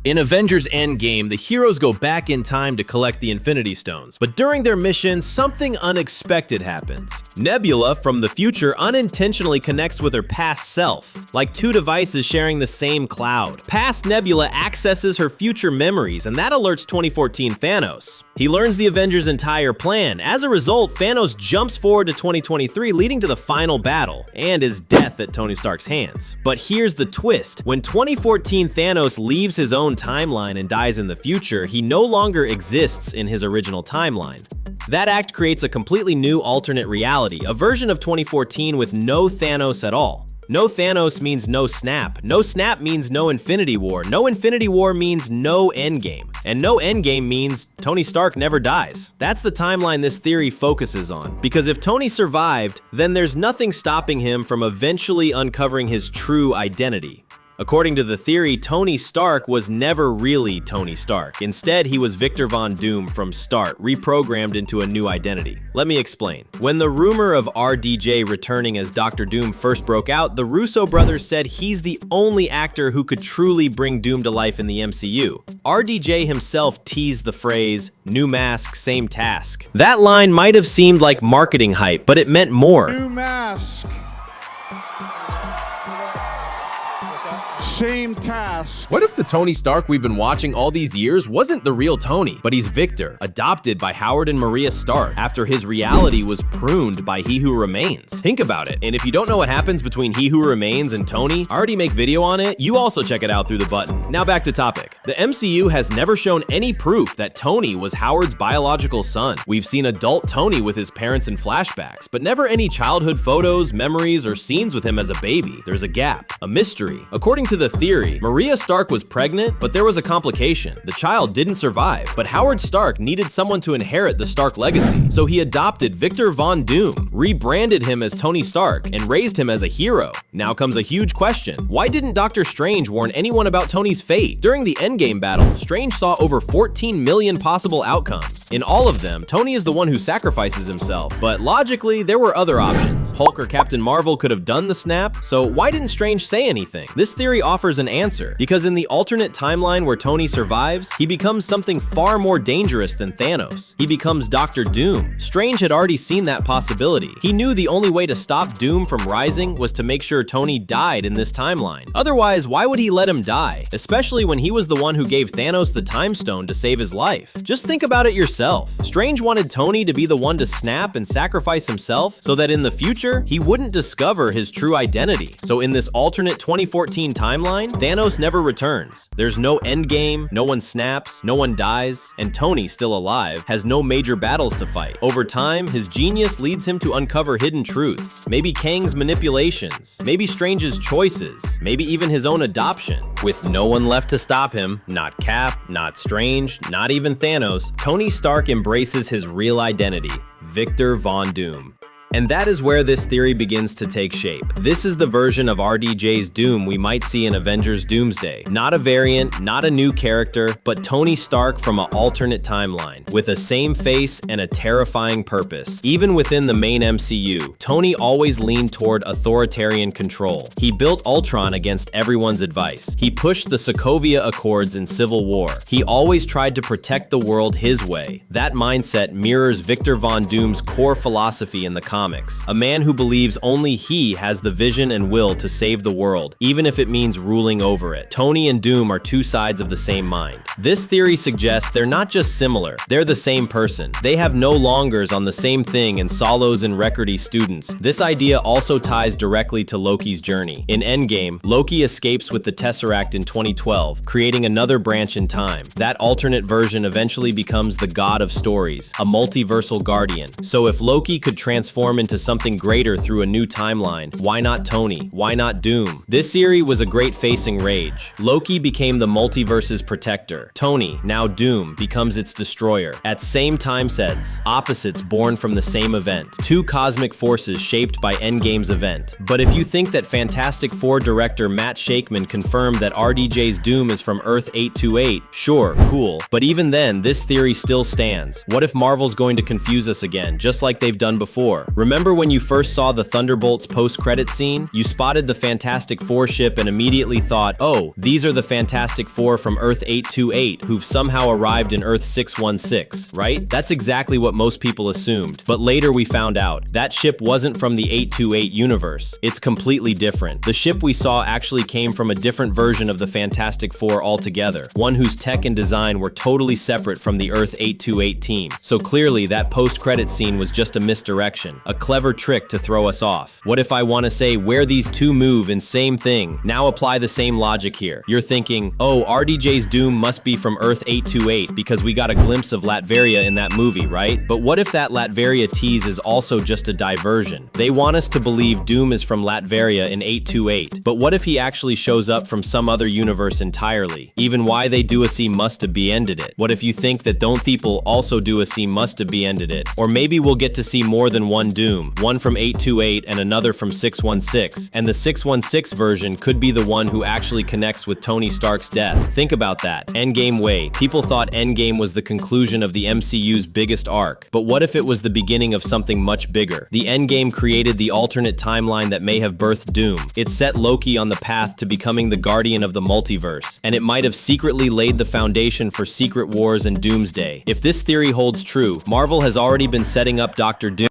In Avengers Endgame, the heroes go back in time to collect the Infinity Stones, but during their mission, something unexpected happens. Nebula from the future unintentionally connects with her past self, like two devices sharing the same cloud. Past Nebula accesses her future memories, and that alerts 2014 Thanos. He learns the Avengers' entire plan. As a result, Thanos jumps forward to 2023, leading to the final battle, and his death at Tony Stark's hands. But here's the twist. When 2014 Thanos leaves his own timeline and dies in the future, he no longer exists in his original timeline. That act creates a completely new alternate reality, a version of 2014 with no Thanos at all. No Thanos means no snap. No snap means no Infinity War. No Infinity War means no Endgame. And no Endgame means Tony Stark never dies. That's the timeline this theory focuses on. Because if Tony survived, then there's nothing stopping him from eventually uncovering his true identity. According to the theory, Tony Stark was never really Tony Stark. Instead, he was Victor Von Doom from start, reprogrammed into a new identity. Let me explain. When the rumor of RDJ returning as Doctor Doom first broke out, the Russo brothers said he's the only actor who could truly bring Doom to life in the MCU. RDJ himself teased the phrase, "New mask, same task." That line might have seemed like marketing hype, but it meant more. New mask. Same task. What if the Tony Stark we've been watching all these years wasn't the real Tony, but he's Victor, adopted by Howard and Maria Stark after his reality was pruned by He Who Remains? Think about it. And if you don't know what happens between He Who Remains and Tony, I already make video on it. You also check it out through the button. Now back to topic. The MCU has never shown any proof that Tony was Howard's biological son. We've seen adult Tony with his parents in flashbacks, but never any childhood photos, memories, or scenes with him as a baby. There's a gap, a mystery. According to the theory, Maria Stark was pregnant, but there was a complication. The child didn't survive, but Howard Stark needed someone to inherit the Stark legacy, so he adopted Victor Von Doom, rebranded him as Tony Stark, and raised him as a hero. Now comes a huge question. Why didn't Doctor Strange warn anyone about Tony's fate? During the Endgame battle, Strange saw over 14 million possible outcomes. In all of them, Tony is the one who sacrifices himself, but logically, there were other options. Hulk or Captain Marvel could have done the snap, so why didn't Strange say anything? This theory offers an answer, because in the alternate timeline where Tony survives, he becomes something far more dangerous than Thanos. He becomes Doctor Doom. Strange had already seen that possibility. He knew the only way to stop Doom from rising was to make sure Tony died in this timeline. Otherwise, why would he let him die? Especially when he was the one who gave Thanos the Time Stone to save his life. Just think about it yourself. Strange wanted Tony to be the one to snap and sacrifice himself so that in the future, he wouldn't discover his true identity. So in this alternate 2014 timeline, Thanos never returns. There's no Endgame, no one snaps, no one dies, and Tony, still alive, has no major battles to fight. Over time, his genius leads him to uncover hidden truths. Maybe Kang's manipulations, maybe Strange's choices, maybe even his own adoption. With no one left to stop him, not Cap, not Strange, not even Thanos, Tony Stark embraces his real identity, Victor Von Doom. And that is where this theory begins to take shape. This is the version of RDJ's Doom we might see in Avengers Doomsday. Not a variant, not a new character, but Tony Stark from an alternate timeline, with a same face and a terrifying purpose. Even within the main MCU, Tony always leaned toward authoritarian control. He built Ultron against everyone's advice. He pushed the Sokovia Accords in Civil War. He always tried to protect the world his way. That mindset mirrors Victor Von Doom's core philosophy in the comics. A man who believes only he has the vision and will to save the world, even if it means ruling over it. Tony and Doom are two sides of the same mind. This theory suggests they're not just similar, they're the same person. They have no longers on the same thing and Solos and Recordty students. This idea also ties directly to Loki's journey. In Endgame, Loki escapes with the Tesseract in 2012, creating another branch in time. That alternate version eventually becomes the God of Stories, a multiversal guardian. So if Loki could transform into something greater through a new timeline, why not Tony? Why not Doom? This series was a great facing rage. Loki became the multiverse's protector. Tony, now Doom, becomes its destroyer. At same time sets, opposites born from the same event. Two cosmic forces shaped by Endgame's event. But if you think that Fantastic Four director Matt Shakman confirmed that RDJ's Doom is from Earth 828, sure, cool. But even then, this theory still stands. What if Marvel's going to confuse us again, just like they've done before? Remember when you first saw the Thunderbolts post-credit scene? You spotted the Fantastic Four ship and immediately thought, oh, these are the Fantastic Four from Earth 828 who've somehow arrived in Earth 616, right? That's exactly what most people assumed. But later we found out that ship wasn't from the 828 universe. It's completely different. The ship we saw actually came from a different version of the Fantastic Four altogether, one whose tech and design were totally separate from the Earth 828 team. So clearly that post-credit scene was just a misdirection, a clever trick to throw us off. What if I want to say where these two move in same thing? Now apply the same logic here. You're thinking, oh, RDJ's Doom must be from Earth 828 because we got a glimpse of Latveria in that movie, right? But what if that Latveria tease is also just a diversion? They want us to believe Doom is from Latveria in 828, but what if he actually shows up from some other universe entirely? Even why they do a C must have be ended it. What if you think that don't people also do a C must have be ended it? Or maybe we'll get to see more than one Doom, one from 828 and another from 616, and the 616 version could be the one who actually connects with Tony Stark's death. Think about that. Endgame way. People thought Endgame was the conclusion of the MCU's biggest arc, but what if it was the beginning of something much bigger? The Endgame created the alternate timeline that may have birthed Doom. It set Loki on the path to becoming the guardian of the multiverse, and it might have secretly laid the foundation for Secret Wars and Doomsday. If this theory holds true, Marvel has already been setting up Doctor Doom